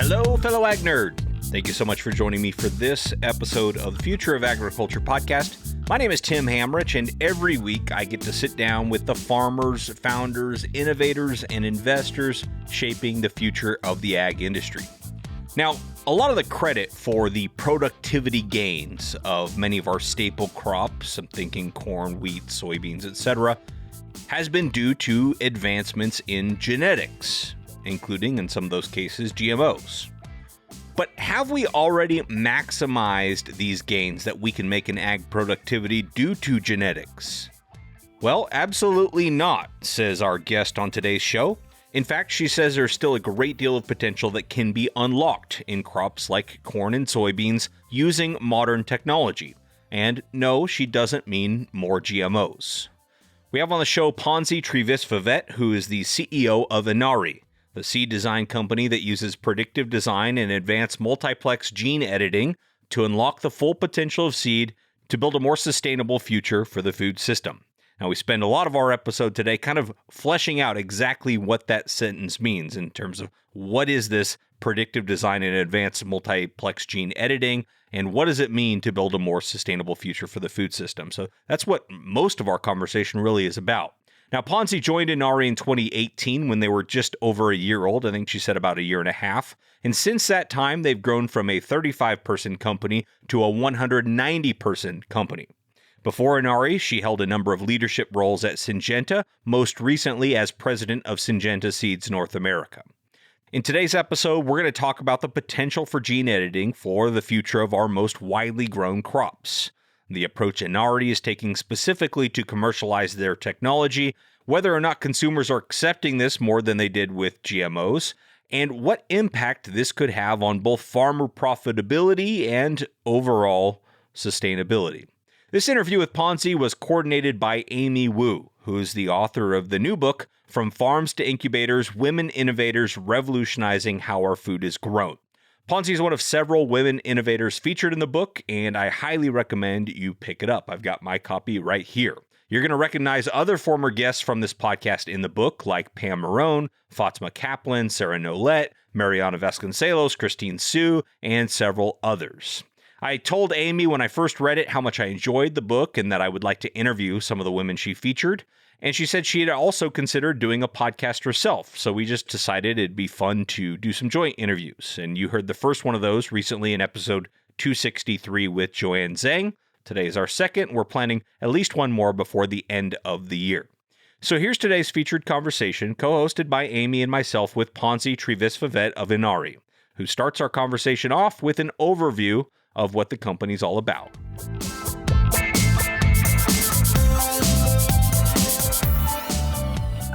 Hello, fellow Ag Nerd. Thank you so much for joining me for this episode of the Future of Agriculture podcast. My name is Tim Hamrich, and every week I get to sit down with the farmers, founders, innovators, and investors shaping the future of the ag industry. Now, a lot of the credit for the productivity gains of many of our staple crops, I'm thinking corn, wheat, soybeans, etc., has been due to advancements in genetics, including, in some of those cases, GMOs. But have we already maximized these gains that we can make in ag productivity due to genetics? Well, absolutely not, says our guest on today's show. In fact, she says there's still a great deal of potential that can be unlocked in crops like corn and soybeans using modern technology. And no, she doesn't mean more GMOs. We have on the show Ponsi Trivisvavet, who is the CEO of Inari, the SEEDesign company that uses predictive design and advanced multiplex gene editing to unlock the full potential of seed to build a more sustainable future for the food system. Now, we spend a lot of our episode today kind of fleshing out exactly what that sentence means in terms of what is this predictive design and advanced multiplex gene editing, and what does it mean to build a more sustainable future for the food system. So that's what most of our conversation really is about. Now, Ponsi joined Inari in 2018 when they were just over a year old. I think she said about a year and a half. And since that time, they've grown from a 35-person company to a 190-person company. Before Inari, she held a number of leadership roles at Syngenta, most recently as president of Syngenta Seeds North America. In today's episode, we're going to talk about the potential for gene editing for the future of our most widely grown crops, the approach Inari is taking specifically to commercialize their technology, whether or not consumers are accepting this more than they did with GMOs, and what impact this could have on both farmer profitability and overall sustainability. This interview with Ponsi was coordinated by Amy Wu, who is the author of the new book, From Farms to Incubators, Women Innovators Revolutionizing How Our Food is Grown. Ponsi is one of several women innovators featured in the book, and I highly recommend you pick it up. I've got my copy right here. You're going to recognize other former guests from this podcast in the book, like Pam Marone, Fatima Kaplan, Sarah Nolette, Mariana Vasconcelos, Christine Sue, and several others. I told Amy when I first read it how much I enjoyed the book and that I would like to interview some of the women she featured. And she said she had also considered doing a podcast herself. So we just decided it'd be fun to do some joint interviews. And you heard the first one of those recently in episode 263 with Joanne Zhang. Today is our second. We're planning at least one more before the end of the year. So here's today's featured conversation, co-hosted by Amy and myself with Ponsi Trivisvavet of Inari, who starts our conversation off with an overview of what the company's all about.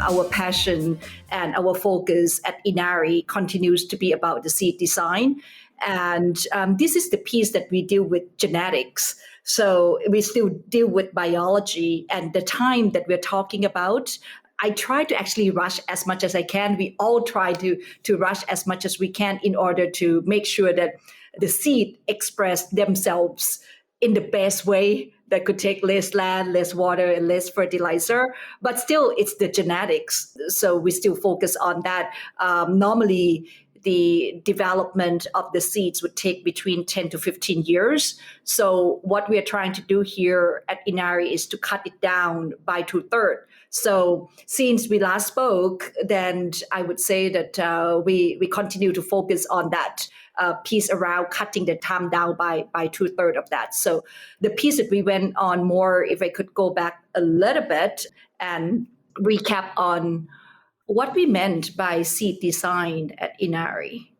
Our passion and our focus at Inari continues to be about the seed design. And this is the piece that we deal with genetics. So we still deal with biology, and the time that we're talking about, I try to actually rush as much as I can. We all try to rush as much as we can in order to make sure that the seed express themselves in the best way that could take less land, less water, and less fertilizer. But still, it's the genetics. So we still focus on that. Normally, the development of the seeds would take between 10 to 15 years. So what we are trying to do here at Inari is to cut it down by 2/3. So since we last spoke, then I would say that we continue to focus on that piece around cutting the time down by 2/3 of that. So the piece that we went on more, if I could go back a little bit and recap on what we meant by seed design at Inari.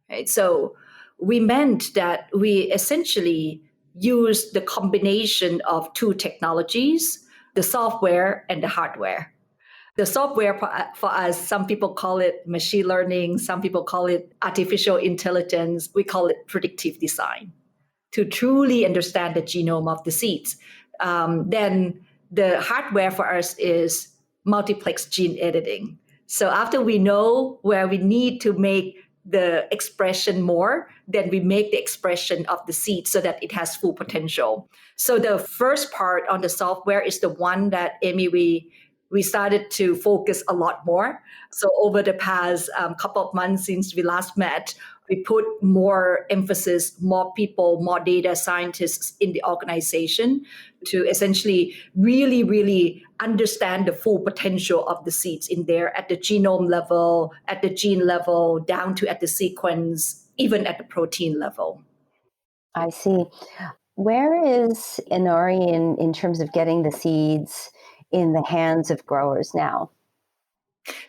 Right? So we meant that we essentially use the combination of two technologies, the software and the hardware. The software for us, some people call it machine learning, some people call it artificial intelligence, we call it predictive design, to truly understand the genome of the seeds. Then the hardware for us is multiplex gene editing. So after we know where we need to make the expression more, then we make the expression of the seed so that it has full potential. So the first part on the software is the one that, Amy, we we started to focus a lot more. So over the past couple of months since we last met, we put more emphasis, more people, more data scientists in the organization to essentially really, really understand the full potential of the seeds in there at the genome level, at the gene level, down to at the sequence, even at the protein level. I see. Where is Inari in terms of getting the seeds in the hands of growers now?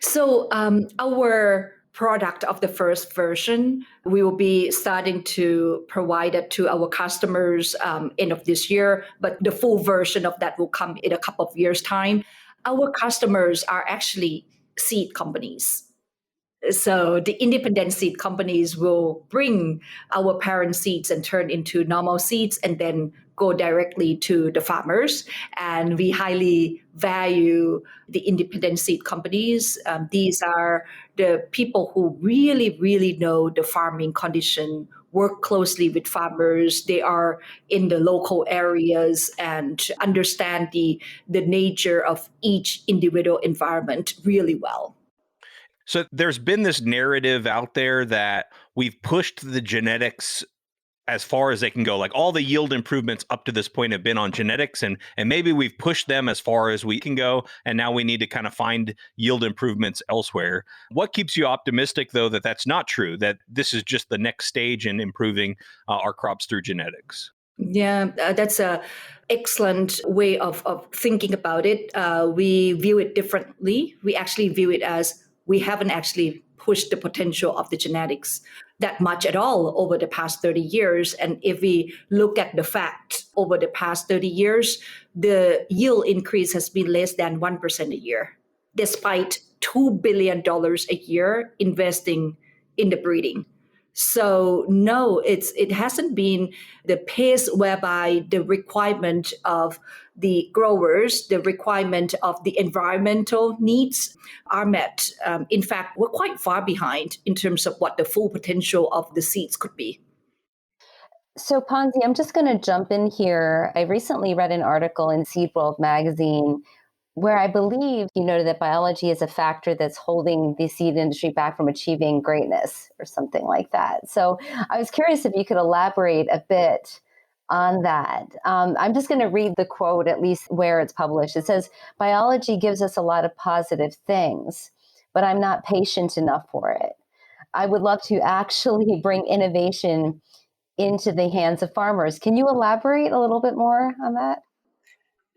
So our product of the first version, we will be starting to provide it to our customers end of this year, but the full version of that will come in a couple of years' time. Our customers are actually seed companies. So the independent seed companies will bring our parent seeds and turn into normal seeds and then go directly to the farmers. And we highly value the independent seed companies. These are the people who really, really know the farming condition, work closely with farmers. They are in the local areas and understand the nature of each individual environment really well. So there's been this narrative out there that we've pushed the genetics as far as they can go. Like all the yield improvements up to this point have been on genetics, and maybe we've pushed them as far as we can go, and now we need to kind of find yield improvements elsewhere. What keeps you optimistic, though, that that's not true, that this is just the next stage in improving our crops through genetics? Yeah, that's a excellent way of thinking about it. We view it differently. We actually view it as we haven't actually pushed the potential of the genetics that much at all over the past 30 years. And if we look at the fact over the past 30 years, the yield increase has been less than 1% a year, despite $2 billion a year investing in the breeding. So no, it hasn't been the pace whereby the requirement of the growers, the requirement of the environmental needs are met. In fact, we're quite far behind in terms of what the full potential of the seeds could be. So Ponsi, I'm just going to jump in here. I recently read an article in Seed World magazine where I believe you noted that biology is a factor that's holding the seed industry back from achieving greatness or something like that. So I was curious if you could elaborate a bit on that. I'm just going to read the quote, at least where it's published. It says, biology gives us a lot of positive things, but I'm not patient enough for it. I would love to actually bring innovation into the hands of farmers. Can you elaborate a little bit more on that?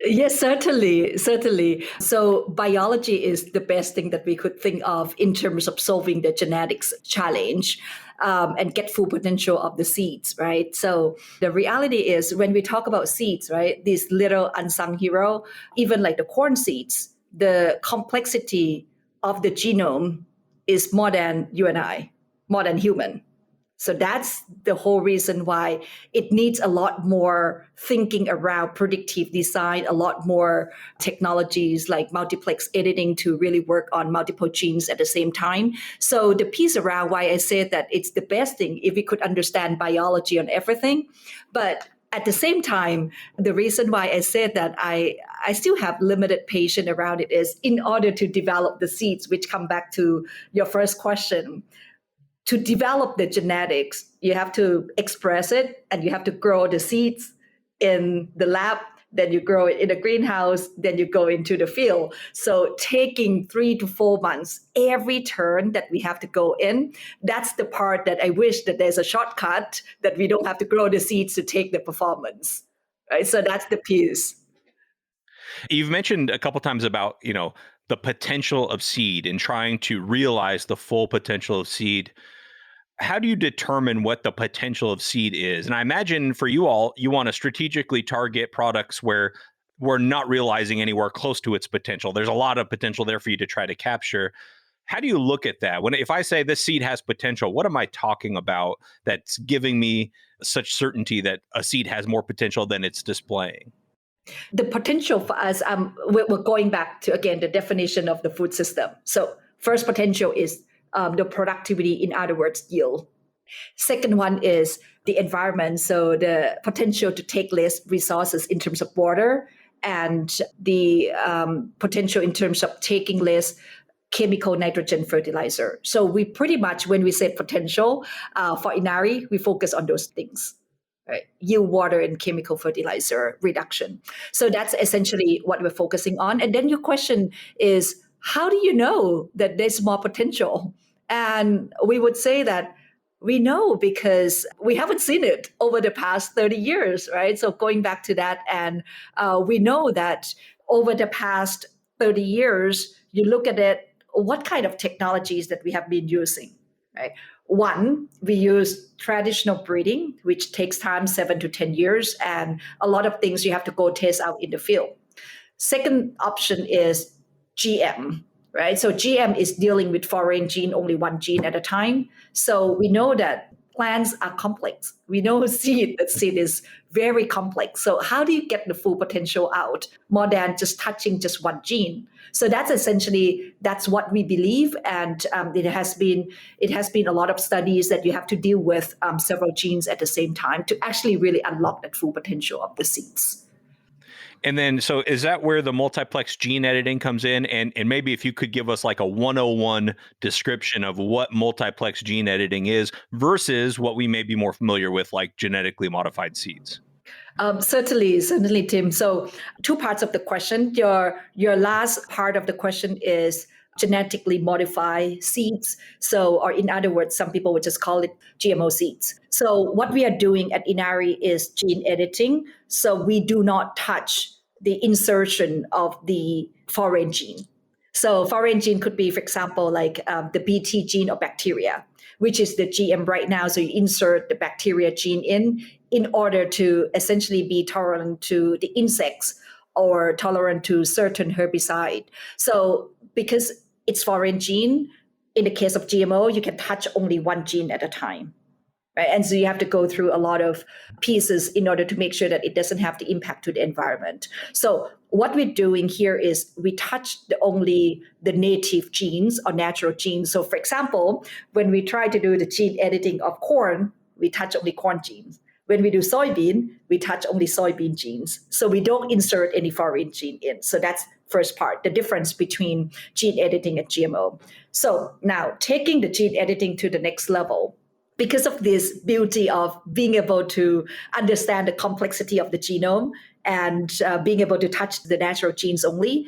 Yes, certainly. So biology is the best thing that we could think of in terms of solving the genetics challenge and get full potential of the seeds, right? So the reality is when we talk about seeds, right, this little unsung hero, even like the corn seeds, the complexity of the genome is more than you and I, more than human. So that's the whole reason why it needs a lot more thinking around predictive design, a lot more technologies like multiplex editing to really work on multiple genes at the same time. So the piece around why I said that it's the best thing if we could understand biology on everything. But at the same time, the reason why I said that I still have limited patience around it is in order to develop the seeds, which come back to your first question. To develop the genetics, you have to express it and you have to grow the seeds in the lab, then you grow it in a greenhouse, then you go into the field. So taking 3 to 4 months, every turn that we have to go in, that's the part that I wish that there's a shortcut that we don't have to grow the seeds to take the performance, right? So that's the piece. You've mentioned a couple times about, the potential of seed and trying to realize the full potential of seed. How do you determine what the potential of seed is? And I imagine for you all, you want to strategically target products where we're not realizing anywhere close to its potential. There's a lot of potential there for you to try to capture. How do you look at that? If I say this seed has potential, what am I talking about that's giving me such certainty that a seed has more potential than it's displaying? The potential for us, we're going back to, again, the definition of the food system. So first potential is the productivity, in other words, yield. Second one is the environment, so the potential to take less resources in terms of water and the potential in terms of taking less chemical nitrogen fertilizer. So we pretty much, when we say potential for Inari, we focus on those things. Right? Yield, water, and chemical fertilizer reduction. So that's essentially what we're focusing on. And then your question is, how do you know that there's more potential? And we would say that we know because we haven't seen it over the past 30 years, right? So going back to that, and we know that over the past 30 years, you look at it, what kind of technologies that we have been using, right? One, we use traditional breeding, which takes time, 7 to 10 years, and a lot of things you have to go test out in the field. Second option is GM, right? So GM is dealing with foreign gene, only one gene at a time. So we know that plants are complex. We know seed is very complex. So how do you get the full potential out more than just touching just one gene? So that's what we believe, and it has been a lot of studies that you have to deal with several genes at the same time to actually really unlock that full potential of the seeds. And then, so is that where the multiplex gene editing comes in? And maybe if you could give us like a 101 description of what multiplex gene editing is versus what we may be more familiar with, like genetically modified seeds. Certainly, Tim. So 2 parts of the question. Your last part of the question is genetically modify seeds. So, or in other words, some people would just call it GMO seeds. So what we are doing at Inari is gene editing. So we do not touch the insertion of the foreign gene. So foreign gene could be, for example, like the Bt gene of bacteria, which is the GM right now. So you insert the bacteria gene in order to essentially be tolerant to the insects or tolerant to certain herbicide. So because it's foreign gene, in the case of GMO, you can touch only one gene at a time. Right? And so you have to go through a lot of pieces in order to make sure that it doesn't have the impact to the environment. So what we're doing here is we touch only the native genes or natural genes. So for example, when we try to do the gene editing of corn, we touch only corn genes. When we do soybean, we touch only soybean genes. So we don't insert any foreign gene in. So that's first part, the difference between gene editing and GMO. So now taking the gene editing to the next level, because of this beauty of being able to understand the complexity of the genome and being able to touch the natural genes only,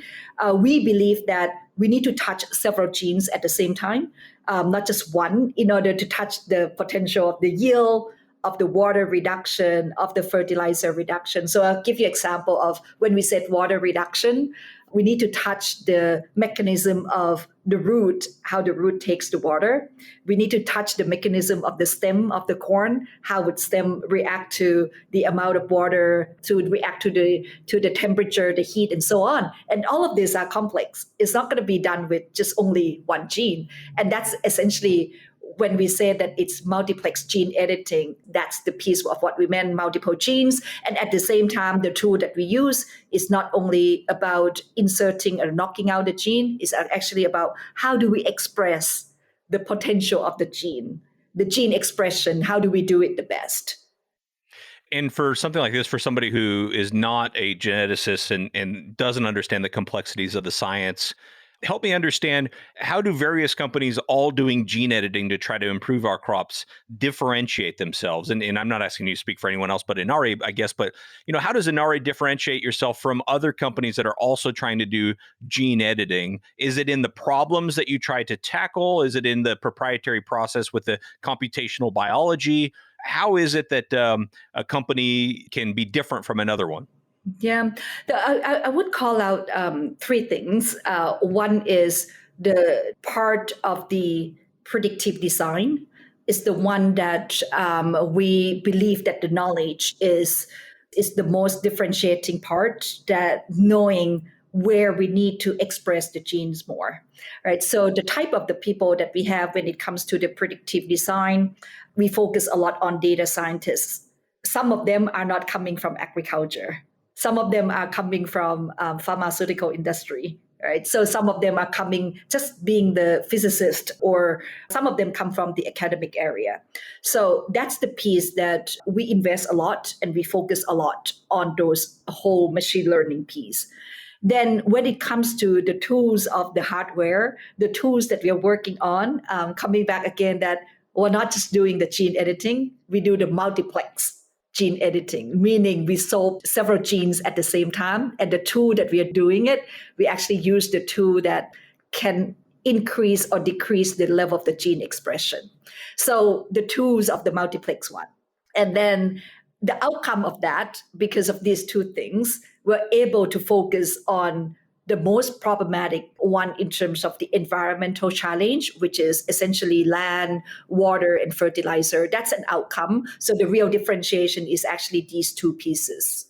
we believe that we need to touch several genes at the same time, not just one, in order to touch the potential of the yield, of the water reduction, of the fertilizer reduction. So I'll give you an example of when we said water reduction, we need to touch the mechanism of the root, how the root takes the water. We need to touch the mechanism of the stem of the corn, how would stem react to the amount of water, to react to the temperature, the heat, and so on. And all of these are complex. It's not going to be done with just only one gene. And that's essentially when we say that it's multiplex gene editing, that's the piece of what we meant, multiple genes. And at the same time, the tool that we use is not only about inserting or knocking out the gene, it's actually about how do we express the potential of the gene expression, how do we do it the best? And for something like this, for somebody who is not a geneticist and doesn't understand the complexities of the science, help me understand, how do various companies all doing gene editing to try to improve our crops differentiate themselves? And I'm not asking you to speak for anyone else but Inari, I guess, but how does Inari differentiate yourself from other companies that are also trying to do gene editing? Is it in the problems that you try to tackle? Is it in the proprietary process with the computational biology? How is it that a company can be different from another one? Yeah, I would call out 3 things. One is the part of the predictive design is the one that we believe that the knowledge is the most differentiating part, that knowing where we need to express the genes more, right? So the type of the people that we have when it comes to the predictive design, we focus a lot on data scientists. Some of them are not coming from agriculture. Some of them are coming from pharmaceutical industry, right? So some of them are coming just being the physicist, or some of them come from the academic area. So that's the piece that we invest a lot and we focus a lot on, those whole machine learning piece. Then when it comes to the tools of the hardware, the tools that we are working on, coming back again, that we're not just doing the gene editing, we do the multiplex gene editing, meaning we solve several genes at the same time. And the tool that we are doing it, we actually use the tool that can increase or decrease the level of the gene expression. So the tools of the multiplex one. And then the outcome of that, because of these two things, we're able to focus on the most problematic one in terms of the environmental challenge, which is essentially land, water, and fertilizer. That's an outcome. So the real differentiation is actually these two pieces.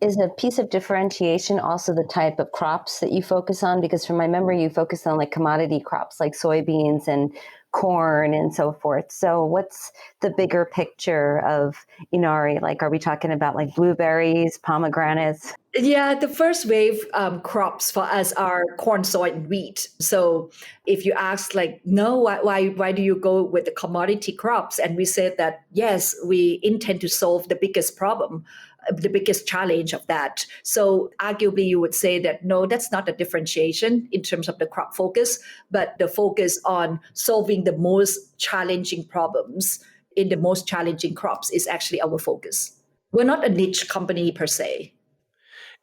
Is a piece of differentiation also the type of crops that you focus on? Because from my memory, you focus on like commodity crops like soybeans and corn and so forth. So what's the bigger picture of Inari? Like, are we talking about like blueberries, pomegranates? Yeah, the first wave crops for us are corn, soy, and wheat. So if you ask like, no, why do you go with the commodity crops? And we said that, yes, we intend to solve the biggest problem, the biggest challenge of that. So arguably you would say that, no, that's not a differentiation in terms of the crop focus, but the focus on solving the most challenging problems in the most challenging crops is actually our focus. We're not a niche company per se.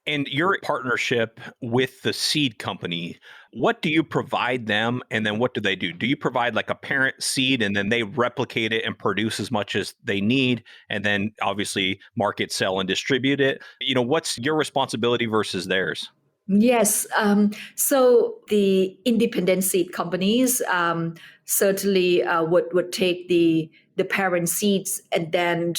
And your partnership with the seed company, what do you provide them? And then what do they do? Do you provide like a parent seed and then they replicate it and produce as much as they need? And then obviously market, sell, and distribute it? What's your responsibility versus theirs? Yes. So the independent seed companies certainly would take the parent seeds, and then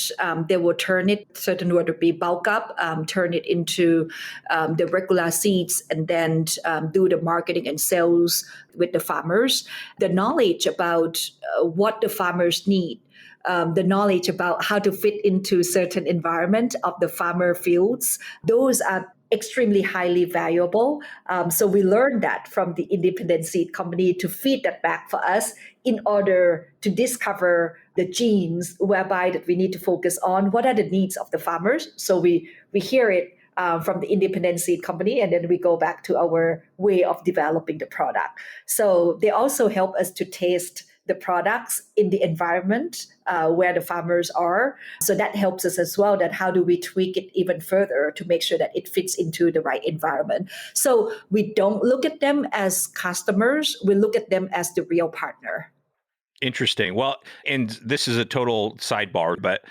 they will turn it, certain would be bulk up, turn it into the regular seeds, and then do the marketing and sales with the farmers. The knowledge about what the farmers need, the knowledge about how to fit into certain environment of the farmer fields, those are extremely highly valuable. So we learned that from the independent seed company to feed that back for us in order to discover the genes whereby that we need to focus on what are the needs of the farmers. So we hear it from the independent seed company, and then we go back to our way of developing the product. So they also help us to taste the products in the environment where the farmers are. So that helps us as well, that how do we tweak it even further to make sure that it fits into the right environment. So we don't look at them as customers, we look at them as the real partner. Interesting. Well, and this is a total sidebar, but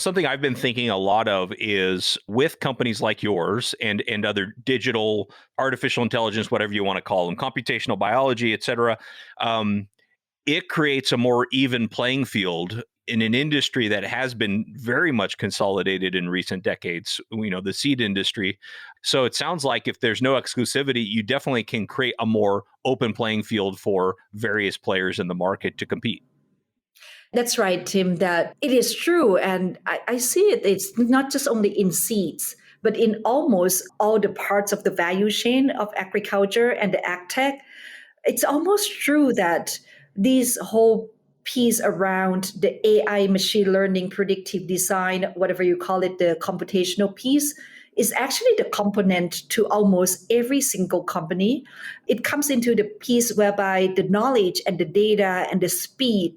something I've been thinking a lot of is with companies like yours and other digital, artificial intelligence, whatever you want to call them, computational biology, et cetera, it creates a more even playing field in an industry that has been very much consolidated in recent decades, the seed industry. So it sounds like if there's no exclusivity, you definitely can create a more open playing field for various players in the market to compete. That's right, Tim, that it is true. And I see it. It's not just only in seeds, but in almost all the parts of the value chain of agriculture and the ag tech. It's almost true that this whole piece around the AI, machine learning, predictive design, whatever you call it, the computational piece, is actually the component to almost every single company. It comes into the piece whereby the knowledge and the data and the speed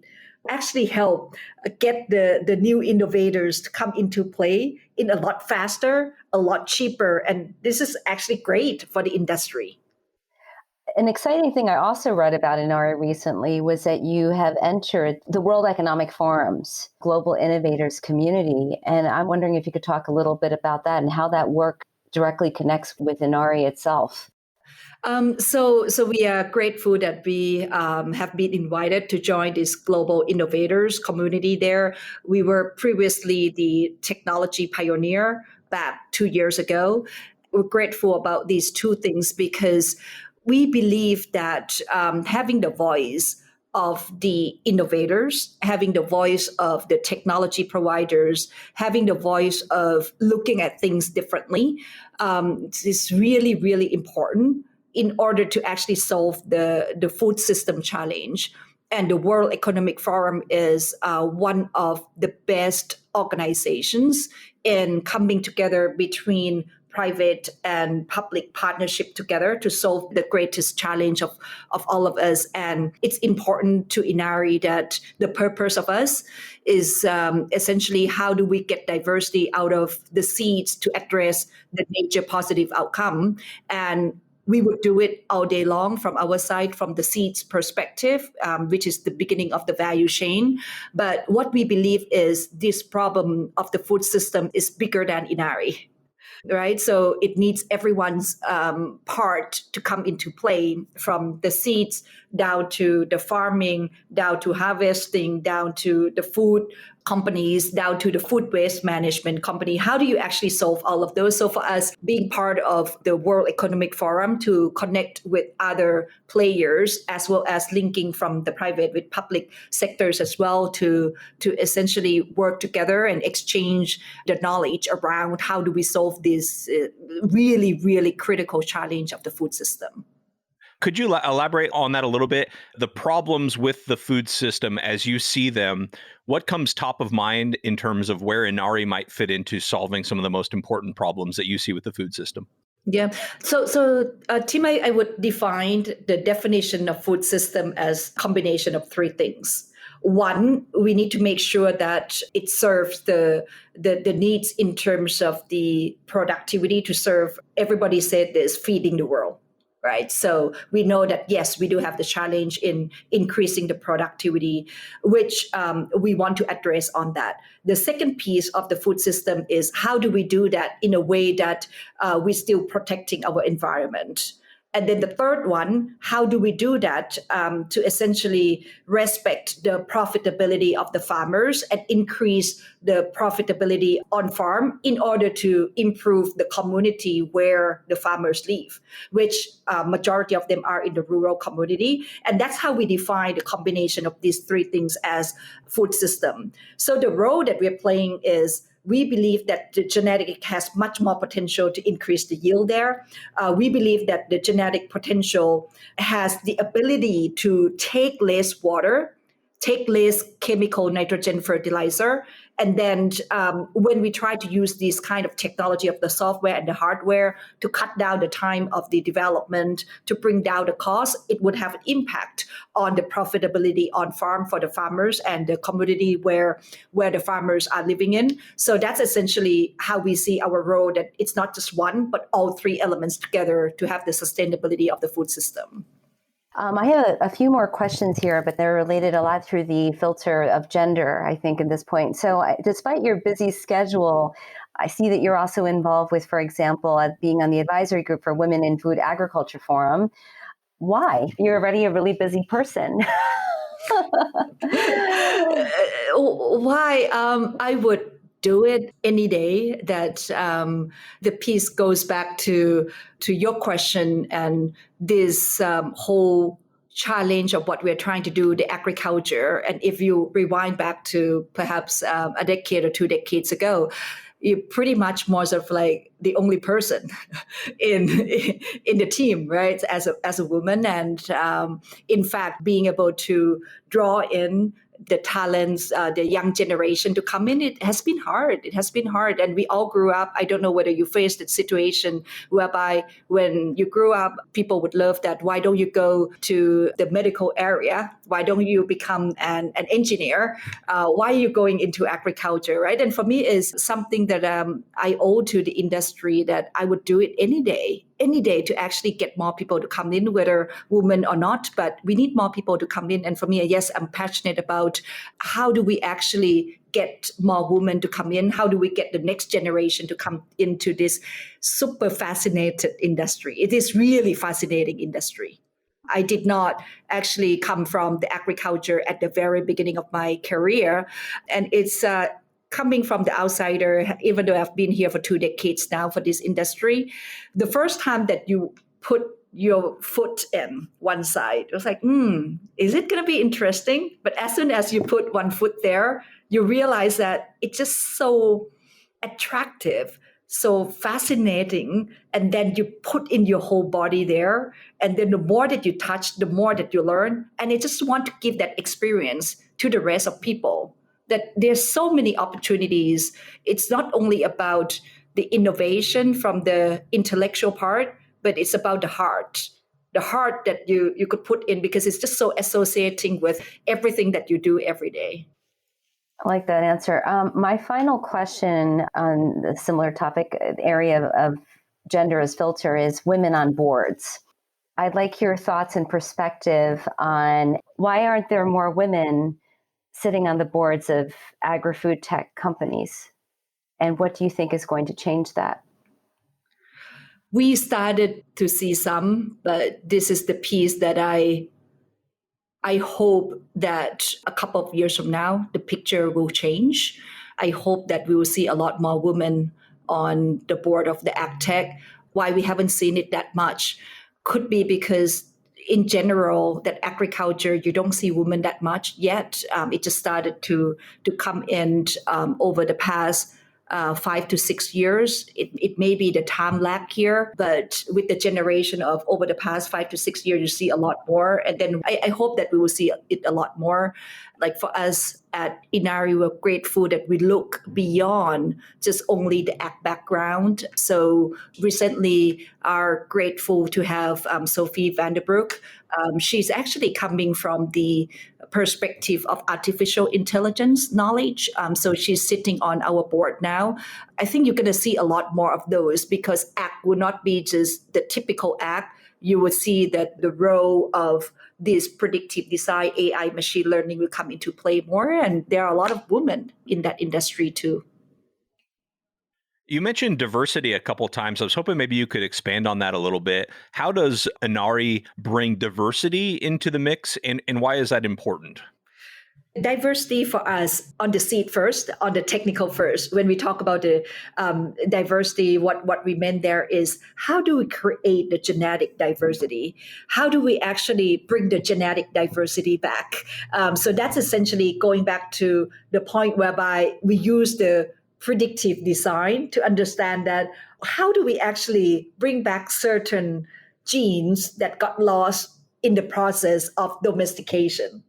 actually help get the new innovators to come into play in a lot faster, a lot cheaper. And this is actually great for the industry. An exciting thing I also read about Inari recently was that you have entered the World Economic Forum's Global Innovators community. And I'm wondering if you could talk a little bit about that and how that work directly connects with Inari itself. So we are grateful that we have been invited to join this Global Innovators community there. We were previously the technology pioneer back 2 years ago. We're grateful about these two things because we believe that having the voice of the innovators, having the voice of the technology providers, having the voice of looking at things differently is really, really important in order to actually solve the food system challenge. And the World Economic Forum is one of the best organizations in coming together between private and public partnership together to solve the greatest challenge of all of us. And it's important to Inari that the purpose of us is essentially how do we get diversity out of the seeds to address the nature positive outcome. And we would do it all day long from our side, from the seeds perspective, which is the beginning of the value chain. But what we believe is this problem of the food system is bigger than Inari. Right. So it needs everyone's part to come into play, from the seeds down to the farming, down to harvesting, down to the food companies, down to the food waste management company. How do you actually solve all of those? So for us, being part of the World Economic Forum to connect with other players, as well as linking from the private with public sectors as well, to essentially work together and exchange the knowledge around how do we solve this really, really critical challenge of the food system. Could you elaborate on that a little bit? The problems with the food system as you see them, what comes top of mind in terms of where Inari might fit into solving some of the most important problems that you see with the food system? Yeah. So Tim, I would define the definition of food system as combination of three things. One, we need to make sure that it serves the needs in terms of the productivity to serve, everybody said this, feeding the world. Right. So we know that, yes, we do have the challenge in increasing the productivity, which we want to address on that. The second piece of the food system is how do we do that in a way that we're still protecting our environment? And then the third one, how do we do that to essentially respect the profitability of the farmers and increase the profitability on farm in order to improve the community where the farmers live, which majority of them are in the rural community. And that's how we define the combination of these three things as food system. So the role that we're playing is we believe that the genetic has much more potential to increase the yield there. We believe that the genetic potential has the ability to take less water, take less chemical nitrogen fertilizer. And then when we try to use this kind of technology of the software and the hardware to cut down the time of the development, to bring down the cost, it would have an impact on the profitability on farm for the farmers and the community where the farmers are living in. So that's essentially how we see our role, that it's not just one, but all three elements together to have the sustainability of the food system. I have a few more questions here, but they're related a lot through the filter of gender, I think, at this point. So despite your busy schedule, I see that you're also involved with, for example, being on the advisory group for Women in Food Agriculture Forum. Why? You're already a really busy person. Why? I would do it any day. That the piece goes back to your question and this whole challenge of what we're trying to do, the agriculture. And if you rewind back to perhaps a decade or 2 decades ago, you're pretty much more sort of like the only person in the team, right? As a woman, and in fact, being able to draw in the talents, the young generation to come in, it has been hard. It has been hard. And we all grew up. I don't know whether you faced that situation whereby when you grew up, people would love that. Why don't you go to the medical area? Why don't you become an engineer? Why are you going into agriculture, right? And for me, is something that I owe to the industry, that I would do it any day to actually get more people to come in, whether women or not, but we need more people to come in. And for me, yes, I'm passionate about how do we actually get more women to come in? How do we get the next generation to come into this super fascinated industry? It is really fascinating industry. I did not actually come from the agriculture at the very beginning of my career. And it's coming from the outsider, even though I've been here for 2 decades now for this industry, the first time that you put your foot in one side, it was like, is it going to be interesting? But as soon as you put one foot there, you realize that it's just so attractive, so fascinating, and then you put in your whole body there, and then the more that you touch, the more that you learn, and I just want to give that experience to the rest of people, that there's so many opportunities. It's not only about the innovation from the intellectual part, but it's about the heart that you could put in, because it's just so associating with everything that you do every day. I like that answer. My final question on the similar topic area of gender as filter is women on boards. I'd like your thoughts and perspective on why aren't there more women sitting on the boards of agri-food tech companies? And what do you think is going to change that? We started to see some, but this is the piece that I hope that a couple of years from now, the picture will change. I hope that we will see a lot more women on the board of the AgTech. Why we haven't seen it that much could be because in general, that agriculture, you don't see women that much yet. It just started to come in over the past 5 to 6 years. It may be the time lag here, but with the generation of over the past 5 to 6 years, you see a lot more. And then I hope that we will see it a lot more. Like for us at Inari, we're grateful that we look beyond just only the ag background. So recently are grateful to have Sophie Vanderbroek. She's actually coming from the perspective of artificial intelligence knowledge. So she's sitting on our board now. I think you're going to see a lot more of those, because ag will not be just the typical ag. You will see that the role of this predictive design, AI, machine learning will come into play more. And there are a lot of women in that industry too. You mentioned diversity a couple of times. I was hoping maybe you could expand on that a little bit. How does Inari bring diversity into the mix, and why is that important? Diversity for us on the seed first, on the technical first. When we talk about the diversity, what we meant there is, how do we create the genetic diversity? How do we actually bring the genetic diversity back? So that's essentially going back to the point whereby we use the predictive design to understand that how do we actually bring back certain genes that got lost in the process of domestication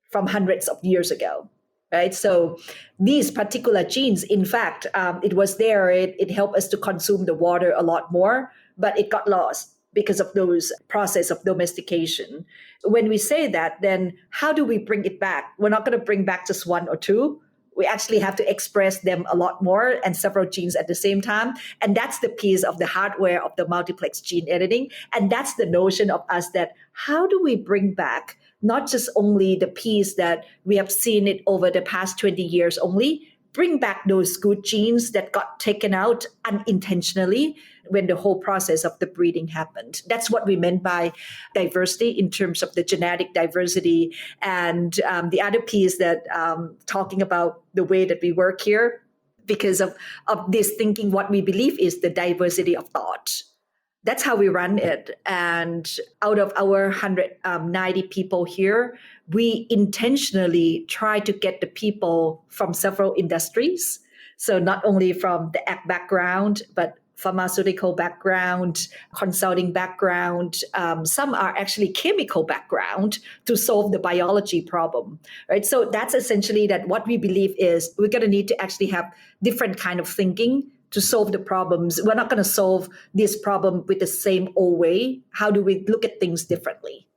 from hundreds of years ago, right? So these particular genes, in fact, it was there. It helped us to consume the water a lot more, but it got lost because of those process of domestication. When we say that, then how do we bring it back? We're not going to bring back just one or two. We actually have to express them a lot more and several genes at the same time. And that's the piece of the hardware of the multiplex gene editing. And that's the notion of us, that how do we bring back not just only the piece that we have seen it over the past 20 years only, bring back those good genes that got taken out unintentionally when the whole process of the breeding happened. That's what we meant by diversity in terms of the genetic diversity. And the other piece that talking about the way that we work here, because of this thinking, what we believe is the diversity of thought. That's how we run it. And out of our 190 people here, we intentionally try to get the people from several industries. So not only from the ag background, but pharmaceutical background, consulting background. Some are actually chemical background to solve the biology problem, right? So that's essentially that what we believe is we're going to need to actually have different kind of thinking to solve the problems. We're not going to solve this problem with the same old way. How do we look at things differently?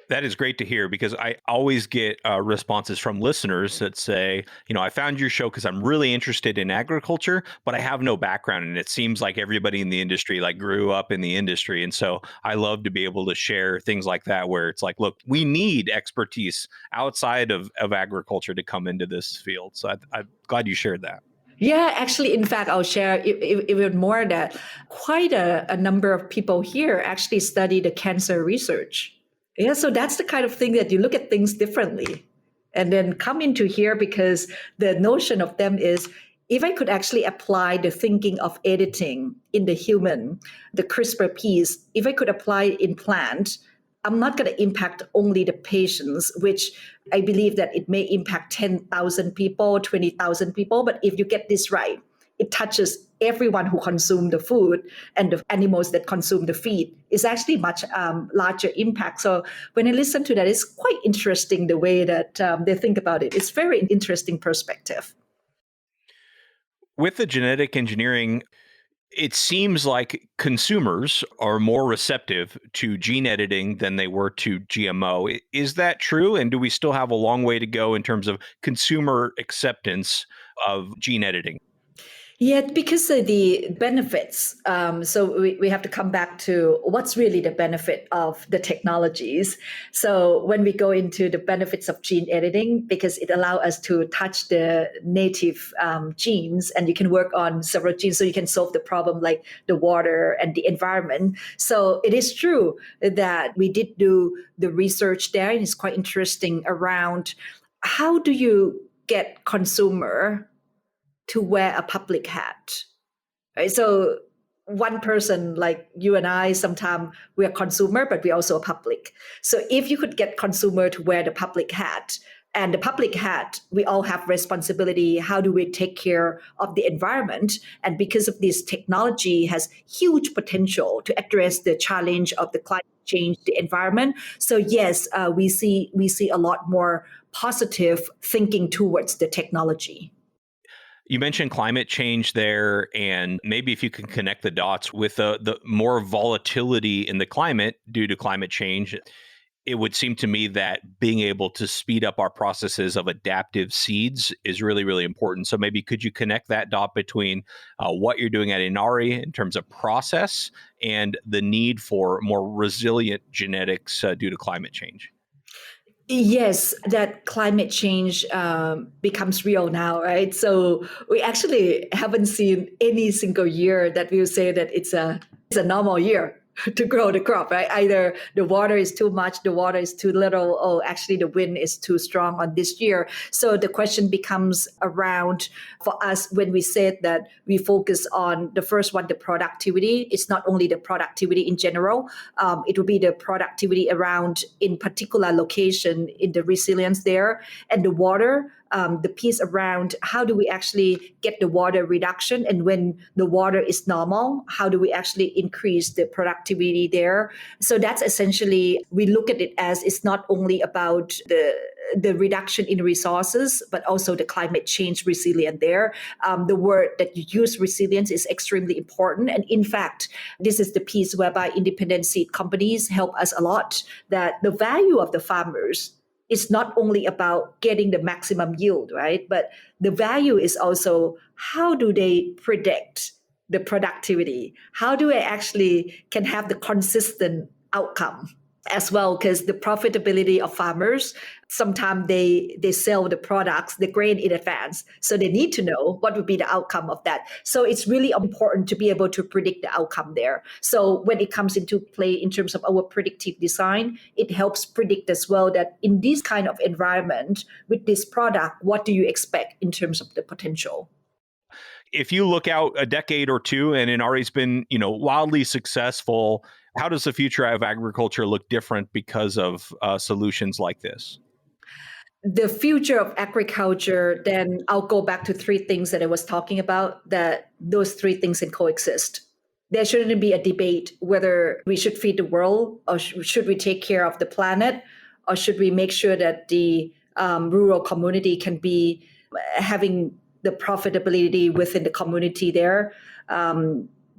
That is great to hear, because I always get responses from listeners that say, I found your show because I'm really interested in agriculture, but I have no background. And it seems like everybody in the industry grew up in the industry. And so I love to be able to share things like that, where it's like, look, we need expertise outside of agriculture to come into this field. So I'm glad you shared that. Yeah, actually, in fact, I'll share even more that quite a number of people here actually study the cancer research. Yeah, so that's the kind of thing that you look at things differently and then come into here, because the notion of them is, if I could actually apply the thinking of editing in the human, the CRISPR piece, if I could apply it in plant, I'm not going to impact only the patients, which I believe that it may impact 10,000 people, 20,000 people. But if you get this right, it touches everyone who consume the food and the animals that consume the feed. Is actually much larger impact. So when I listen to that, it's quite interesting the way that they think about it. It's very interesting perspective. With the genetic engineering, it seems like consumers are more receptive to gene editing than they were to GMO. Is that true? And do we still have a long way to go in terms of consumer acceptance of gene editing? Yeah, because of the benefits. So we have to come back to what's really the benefit of the technologies. So when we go into the benefits of gene editing, because it allows us to touch the native genes, and you can work on several genes, so you can solve the problem like the water and the environment. So it is true that we did do the research there, and it's quite interesting around how do you get consumer to wear a public hat, right? So one person like you and I, sometimes we're consumer, but we're also a public. So if you could get consumer to wear the public hat, and the public hat, we all have responsibility. How do we take care of the environment? And because of this technology has huge potential to address the challenge of the climate change, the environment. So yes, we see a lot more positive thinking towards the technology. You mentioned climate change there, and maybe if you can connect the dots with the more volatility in the climate due to climate change, it would seem to me that being able to speed up our processes of adaptive seeds is really, really important. So maybe could you connect that dot between what you're doing at Inari in terms of process and the need for more resilient genetics due to climate change? Yes, that climate change becomes real now, right? So we actually haven't seen any single year that we'll say that it's a normal year to grow the crop, right? Either the water is too much, the water is too little, or actually the wind is too strong on this year. So the question becomes around for us when we said that we focus on the first one, the productivity. It's not only the productivity in general, it will be the productivity around in particular location in the resilience there, and the water. The piece around how do we actually get the water reduction, and when the water is normal, how do we actually increase the productivity there? So that's essentially, we look at it as it's not only about the reduction in resources, but also the climate change resilient there. The word that you use, resilience, is extremely important. And in fact, this is the piece whereby independent seed companies help us a lot, that the value of the farmers it's not only about getting the maximum yield, right? But the value is also how do they predict the productivity? How do I actually can have the consistent outcome as well? Because the profitability of farmers, sometimes they sell the products, the grain in advance. So they need to know what would be the outcome of that. So it's really important to be able to predict the outcome there. So when it comes into play in terms of our predictive design, it helps predict as well that in this kind of environment with this product, what do you expect in terms of the potential? If you look out a decade or two and Inari's been, wildly successful, how does the future of agriculture look different because of solutions like this? The future of agriculture, then I'll go back to three things that I was talking about, that those three things can coexist. There shouldn't be a debate whether we should feed the world or should we take care of the planet, or should we make sure that the rural community can be having the profitability within the community there.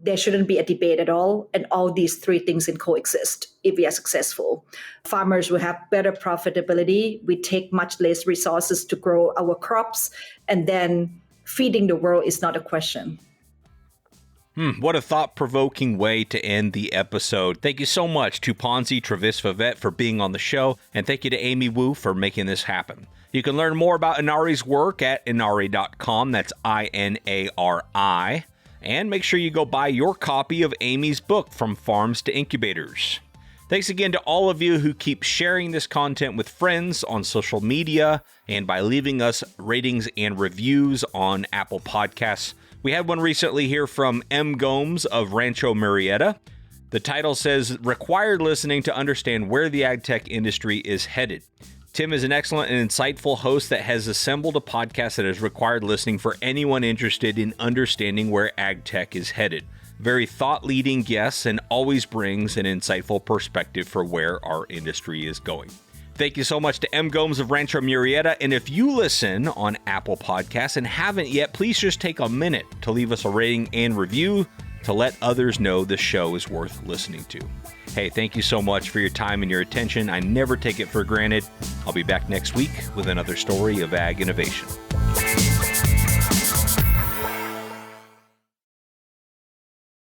There shouldn't be a debate at all. And all these three things can coexist if we are successful. Farmers will have better profitability. We take much less resources to grow our crops. And then feeding the world is not a question. What a thought-provoking way to end the episode. Thank you so much to Ponsi Trivisvavet for being on the show. And thank you to Amy Wu for making this happen. You can learn more about Inari's work at inari.com. That's INARI. And make sure you go buy your copy of Amy's book, From Farms to Incubators. Thanks again to all of you who keep sharing this content with friends on social media and by leaving us ratings and reviews on Apple Podcasts. We had one recently here from M. Gomes of Rancho Murrieta. The title says, "Required listening to understand where the ag tech industry is headed. Tim is an excellent and insightful host that has assembled a podcast that has required listening for anyone interested in understanding where ag tech is headed. Very thought-leading guests and always brings an insightful perspective for where our industry is going. Thank you so much to M. Gomes of Rancho Murrieta. And if you listen on Apple Podcasts and haven't yet, please just take a minute to leave us a rating and review to let others know the show is worth listening to. Hey, thank you so much for your time and your attention. I never take it for granted. I'll be back next week with another story of ag innovation.